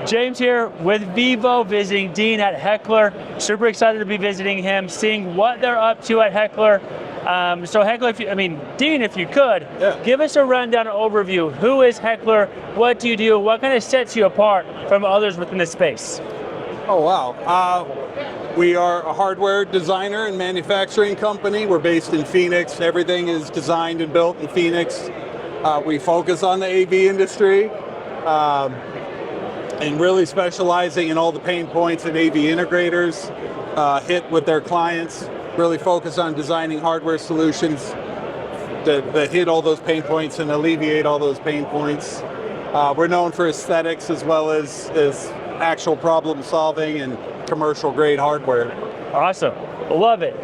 James here with Vivo, visiting Dean at Heckler. Super excited to be visiting him, seeing what they're up to at Heckler. So Heckler, Dean, if you could, give us a rundown overview. Who is Heckler? What do you do? What kind of sets you apart from others within the space? Oh, wow. We are a hardware designer and manufacturing company. We're based in Phoenix. Everything is designed and built in Phoenix. We focus on the AV industry and really specializing in all the pain points that AV integrators hit with their clients. Really focus on designing hardware solutions that hit all those pain points and alleviate all those pain points. We're known for aesthetics as well as actual problem solving and commercial grade hardware. Awesome, love it.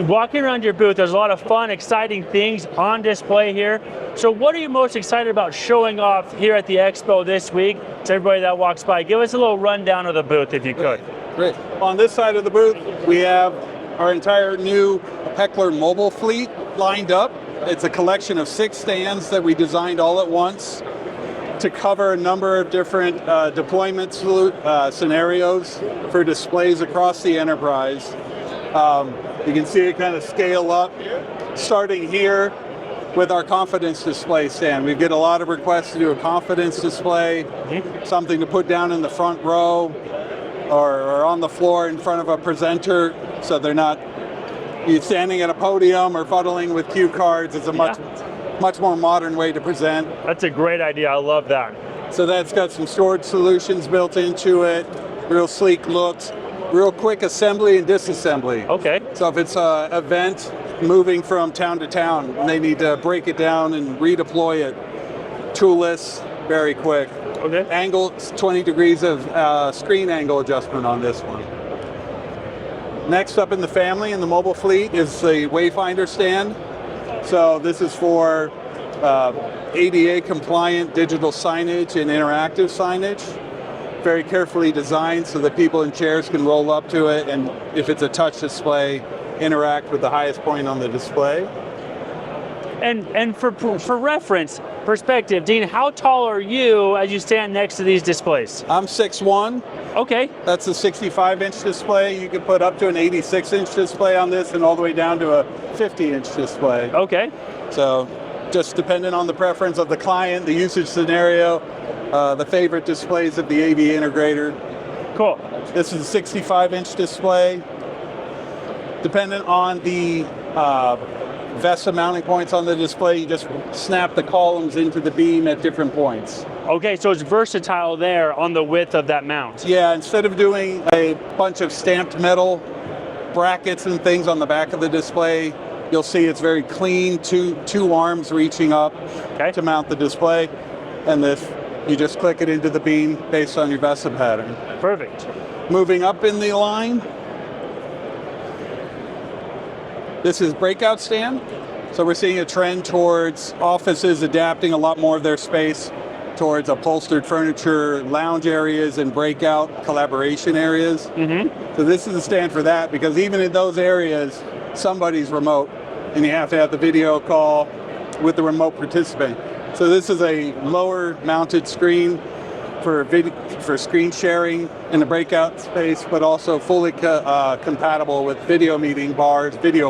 Walking around your booth, there's a lot of fun, exciting things on display here. So what are you most excited about showing off here at the expo this week to everybody that walks by? Give us a little rundown of the booth if you could. Great. On this side of the booth, we have our entire new Heckler mobile fleet lined up. It's a collection of 6 stands that we designed all at once to cover a number of different deployment scenarios for displays across the enterprise. You can see it kind of scale up, starting here with our confidence display stand. We get a lot of requests to do a confidence display, something to put down in the front row or on the floor in front of a presenter, so they're not standing at a podium or fuddling with cue cards. It's a much more modern way to present. That's a great idea, I love that. So that's got some storage solutions built into it, real sleek looks, real quick assembly and disassembly. Okay. So if it's an event moving from town to town and they need to break it down and redeploy it, toolless, very quick. Okay. Angle, 20 degrees of screen angle adjustment on this one. Next up in the family in the mobile fleet is the Wayfinder stand. So this is for ADA compliant digital signage and interactive signage. Very carefully designed so that people in chairs can roll up to it, and if it's a touch display, interact with the highest point on the display. And for reference perspective, Dean, how tall are you as you stand next to these displays? I'm 6'1". Okay. That's a 65-inch display. You could put up to an 86-inch display on this and all the way down to a 50-inch display. Okay. So just depending on the preference of the client, the usage scenario, the favorite displays of the AV integrator. Cool. This is a 65-inch display. Dependent on the VESA mounting points on the display, you just snap the columns into the beam at different points. Okay, so it's versatile there on the width of that mount. Yeah, instead of doing a bunch of stamped metal brackets and things on the back of the display, you'll see it's very clean, two arms reaching up to mount the display, and this, you just click it into the beam based on your VESA pattern. Perfect. Moving up in the line, this is breakout stand. So we're seeing a trend towards offices adapting a lot more of their space towards upholstered furniture, lounge areas, and breakout collaboration areas. So this is a stand for that, because even in those areas, somebody's remote, and you have to have the video call with the remote participant. So this is a lower mounted screen for screen sharing in the breakout space, but also fully compatible with video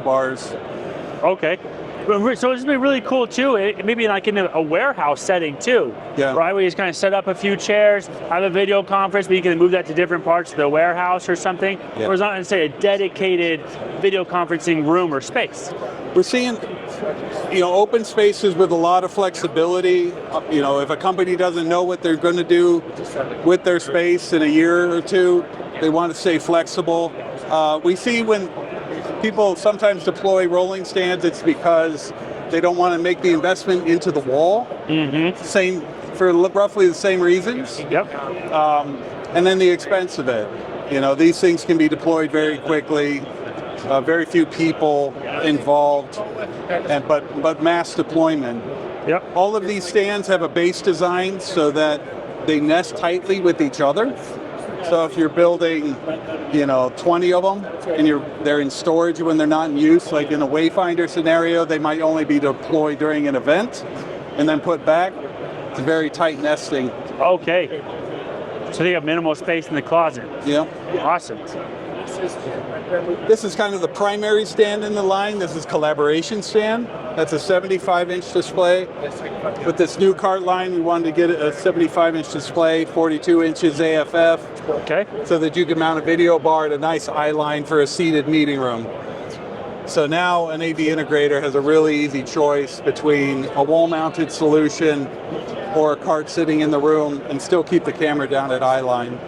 bars. Okay. So this would be really cool too, maybe like in a warehouse setting too, right? Where you just kind of set up a few chairs, have a video conference, but you can move that to different parts of the warehouse or something. Or it's not necessarily a dedicated video conferencing room or space. We're seeing, open spaces with a lot of flexibility. If a company doesn't know what they're going to do with their space in a year or two, they want to stay flexible. We see when people sometimes deploy rolling stands, it's because they don't want to make the investment into the wall. Same for roughly the same reasons. And then the expense of it. These things can be deployed very quickly. Very few people involved, but mass deployment. All of these stands have a base design so that they nest tightly with each other. So if you're building, 20 of them and they're in storage when they're not in use, like in a Wayfinder scenario, they might only be deployed during an event and then put back. It's very tight nesting. Okay. So they have minimal space in the closet. Yeah. Awesome. This is kind of the primary stand in the line. This is collaboration stand. That's a 75-inch display. With this new cart line, we wanted to get a 75-inch display, 42 inches AFF, Okay. so that you can mount a video bar at a nice eye line for a seated meeting room. So now an AV integrator has a really easy choice between a wall-mounted solution or a cart sitting in the room and still keep the camera down at eye line.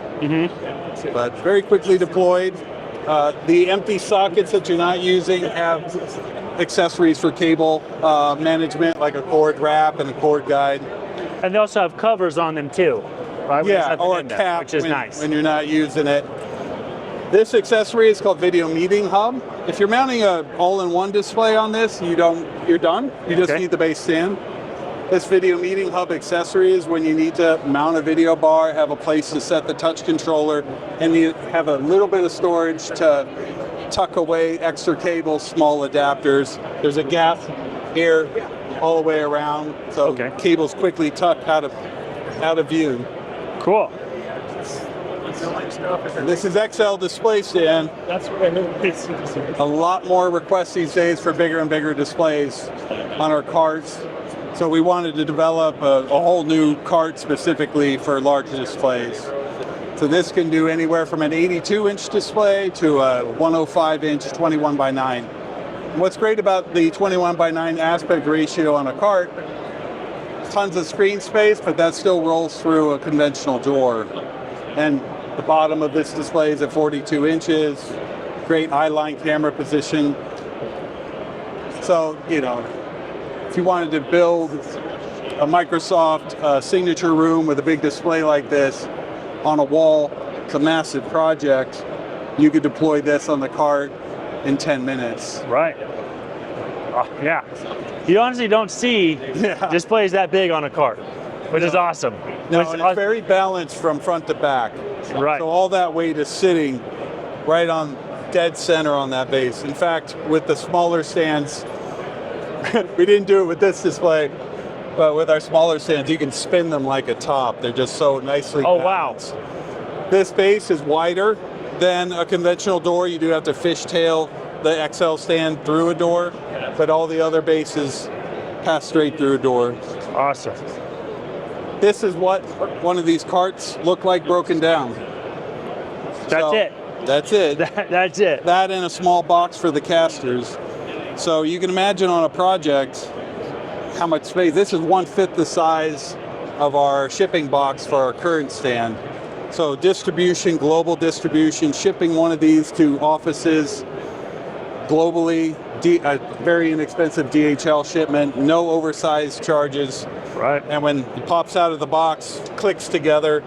But very quickly deployed. The empty sockets that you're not using have accessories for cable management, like a cord wrap and a cord guide. And they also have covers on them too, right? Yeah, or a cap which is nice. when you're not using it. This accessory is called Video Meeting Hub. If you're mounting an all-in-one display on this, you're done. You just need the base stand. This Video Meeting Hub accessory is when you need to mount a video bar, have a place to set the touch controller, and you have a little bit of storage to tuck away extra cables, small adapters. There's a gap here all the way around, so cables quickly tuck out of view. Cool. This is XL display stand. That's what I know. A lot more requests these days for bigger and bigger displays on our carts. So we wanted to develop a whole new cart specifically for large displays. So this can do anywhere from an 82-inch display to a 105-inch 21 by 9. And what's great about the 21 by 9 aspect ratio on a cart, tons of screen space, but that still rolls through a conventional door. And the bottom of this display is at 42 inches, great eyeline camera position. So, you know, if you wanted to build a Microsoft signature room with a big display like this on a wall, it's a massive project, you could deploy this on the cart in 10 minutes. Right. Yeah. You honestly don't see displays that big on a cart, which is awesome. No, and it's very balanced from front to back. Right. So all that weight is sitting right on dead center on that base. In fact, with the smaller stands, we didn't do it with this display, but with our smaller stands, you can spin them like a top. They're just so nicely balanced. Wow. This base is wider than a conventional door. You do have to fishtail the XL stand through a door, but all the other bases pass straight through a door. Awesome. This is what one of these carts look like broken down. That's it. That's it. That's it. That and a small box for the casters. So you can imagine on a project how much space. This is 1/5 the size of our shipping box for our current stand. So distribution, global distribution, shipping one of these to offices globally, a very inexpensive DHL shipment, no oversized charges. Right. And when it pops out of the box, clicks together,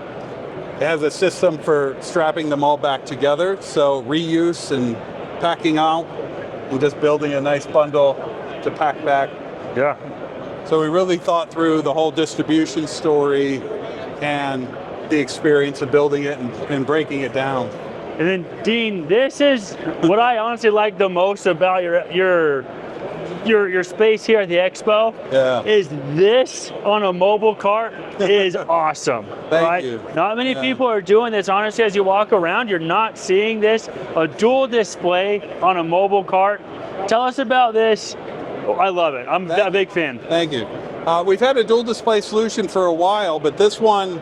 it has a system for strapping them all back together. So reuse and packing out and just building a nice bundle to pack back. Yeah. So we really thought through the whole distribution story and the experience of building it and breaking it down. And then Dean, this is what I honestly like the most about your space here at the expo. Yeah. Is this on a mobile cart is awesome. Thank you. Not many people are doing this. Honestly, as you walk around, you're not seeing this. A dual display on a mobile cart. Tell us about this. Oh, I love it. I'm a big fan. Thank you. We've had a dual display solution for a while, but this one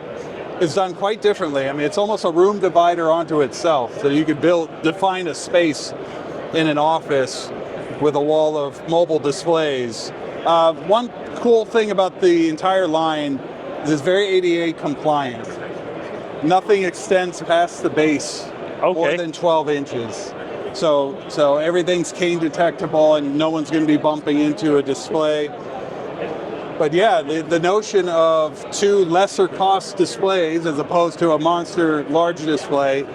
is done quite differently. I mean, it's almost a room divider onto itself. So you could define a space in an office with a wall of mobile displays. One cool thing about the entire line is it's very ADA compliant. Nothing extends past the base more than 12 inches. So everything's cane detectable and no one's going to be bumping into a display. But yeah, the notion of two lesser cost displays as opposed to a monster large display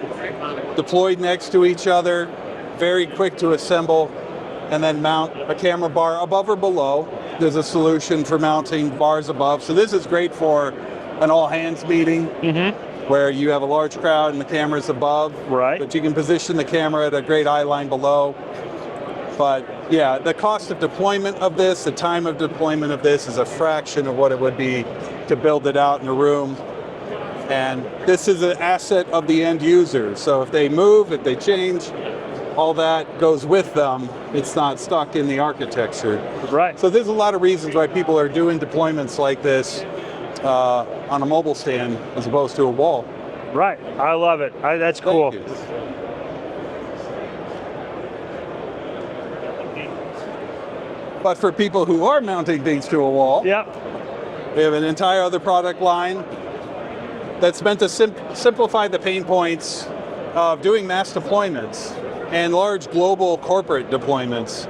deployed next to each other, very quick to assemble, and then mount a camera bar above or below. There's a solution for mounting bars above. So this is great for an all hands meeting where you have a large crowd and the camera's above. Right. But you can position the camera at a great eye line below. But yeah, the cost of deployment of this, the time of deployment of this is a fraction of what it would be to build it out in a room. And this is an asset of the end user. So if they move, if they change, all that goes with them. It's not stuck in the architecture. Right. So there's a lot of reasons why people are doing deployments like this on a mobile stand as opposed to a wall. Right. I love it. That's cool. Thank you. But for people who are mounting things to a wall, Yep. we have an entire other product line that's meant to simplify the pain points of doing mass deployments and large global corporate deployments.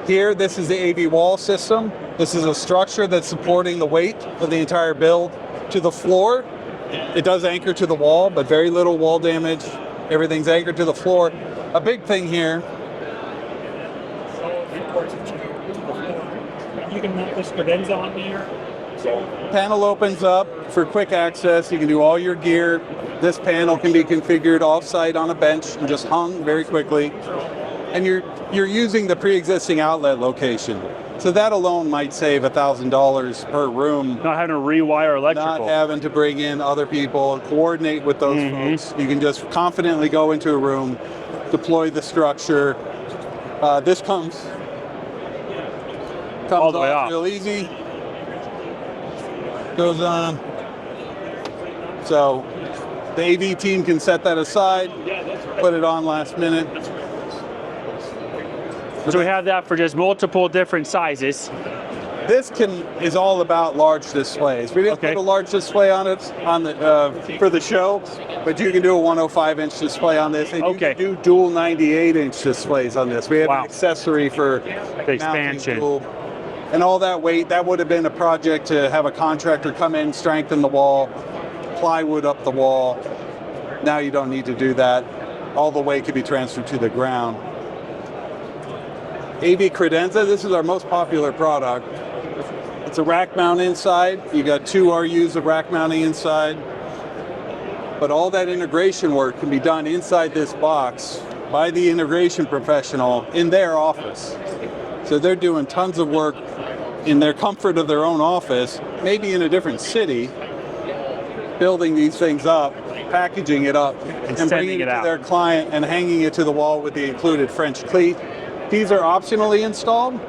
Here, this is the AV wall system. This is a structure that's supporting the weight of the entire build to the floor. It does anchor to the wall, but very little wall damage. Everything's anchored to the floor. A big thing here. You can mount this credenza on there. Panel opens up for quick access. You can do all your gear. This panel can be configured off-site on a bench and just hung very quickly. And you're using the pre-existing outlet location. So that alone might save $1,000 per room. Not having to rewire electrical. Not having to bring in other people and coordinate with those folks. You can just confidently go into a room, deploy the structure. This comes all the way off off. real easy. Goes on. So the AV team can set that aside, put it on last minute. So we have that for just multiple different sizes. This is all about large displays. We didn't put a large display on it for the show, but you can do a 105-inch display on this, and you can do dual 98-inch displays on this. We have an accessory for the expansion. And all that weight, that would have been a project to have a contractor come in, strengthen the wall, plywood up the wall. Now you don't need to do that. All the weight could be transferred to the ground. AV credenza, this is our most popular product. It's a rack mount inside. You got 2 RUs of rack mounting inside. But all that integration work can be done inside this box by the integration professional in their office. So they're doing tons of work in their comfort of their own office, maybe in a different city, building these things up, packaging it up, and bringing it to their client and hanging it to the wall with the included French cleat. These are optionally installed,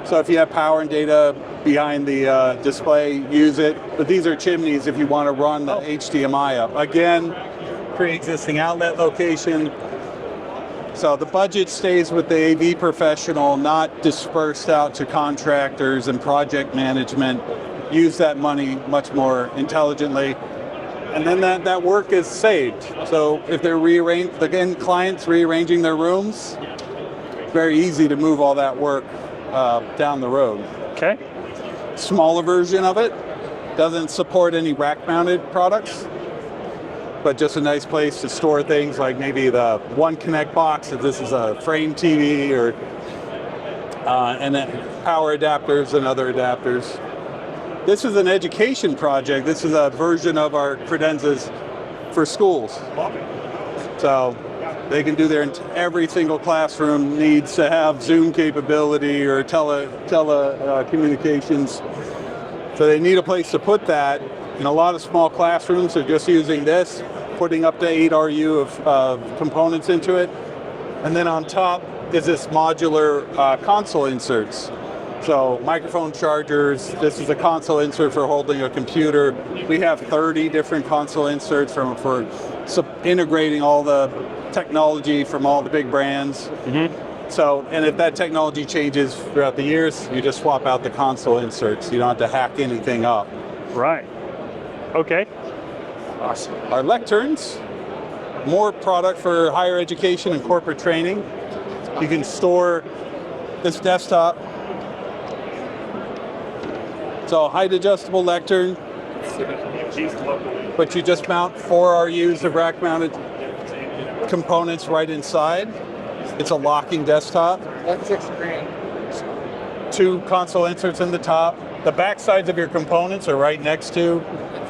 so if you have power and data behind the display, use it. But these are chimneys if you want to run the HDMI up. Again, pre-existing outlet location. So the budget stays with the AV professional, not dispersed out to contractors and project management. Use that money much more intelligently. And then that work is saved. So if they're clients rearranging their rooms, very easy to move all that work down the road. Okay. Smaller version of it doesn't support any rack-mounted products, but just a nice place to store things like maybe the One Connect box if this is a frame TV, or and then power adapters and other adapters. This is an education project. This is a version of our credenzas for schools. So they can do every single classroom needs to have Zoom capability or telecommunications. So they need a place to put that. And a lot of small classrooms are just using this, putting up to 8 RU of components into it. And then on top is this modular console inserts. So microphone chargers, this is a console insert for holding a computer. We have 30 different console inserts for integrating all the technology from all the big brands. So, and if that technology changes throughout the years, you just swap out the console inserts. You don't have to hack anything up. Right. Okay. Awesome. Our lecterns, more product for higher education and corporate training. You can store this desktop. So height adjustable lectern, but you just mount 4 RUs of rack mounted components right inside. It's a locking desktop. That's $6,000. 2 console inserts in the top. The back sides of your components are right next to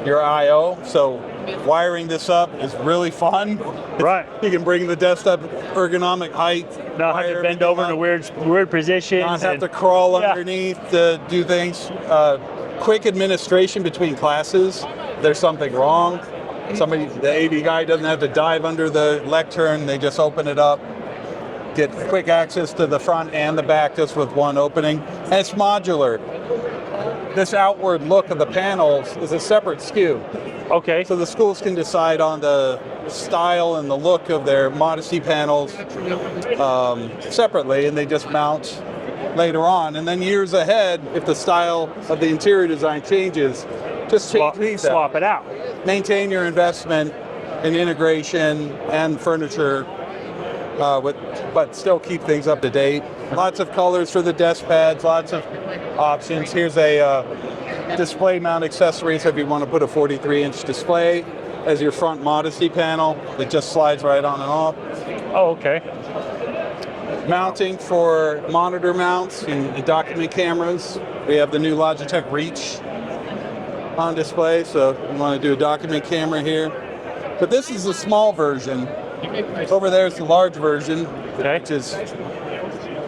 your I/O. So wiring this up is really fun. Right. You can bring the desktop ergonomic height. Not have to bend over in a weird position. Not have to crawl underneath to do things. Quick administration between classes. If there's something wrong. the AV guy doesn't have to dive under the lectern. They just open it up, get quick access to the front and the back just with one opening. And it's modular. This outward look of the panels is a separate SKU. Okay. So the schools can decide on the style and the look of their Modesty panels separately, and they just mount later on. And then years ahead, if the style of the interior design changes, just change these out. Swap it out. Maintain your investment in integration and furniture, but still keep things up to date. Lots of colors for the desk pads, lots of options. Here's a display mount accessory, so if you want to put a 43-inch display as your front Modesty panel, it just slides right on and off. Oh, okay. Mounting for monitor mounts and document cameras. We have the new Logitech Reach on display, so you want to do a document camera here. But this is the small version. Over there is the large version, Okay. which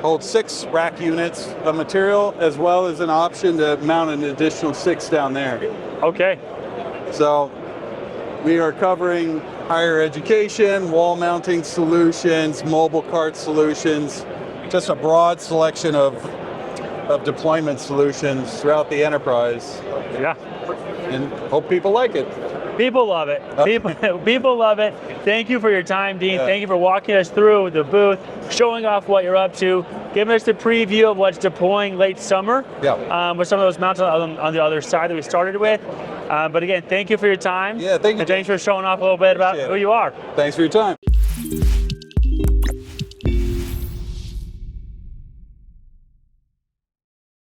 holds 6 rack units of material, as well as an option to mount an additional 6 down there. Okay. So we are covering higher education, wall mounting solutions, mobile cart solutions, just a broad selection of deployment solutions throughout the enterprise. Yeah. And hope people like it. People love it. People love it. Thank you for your time, Dean. Yeah. Thank you for walking us through the booth, showing off what you're up to, giving us a preview of what's deploying late summer with some of those mounts on the other side that we started with. But again, thank you for your time. Yeah, thank you. And thanks for showing off a little bit about who you are. Thanks for your time.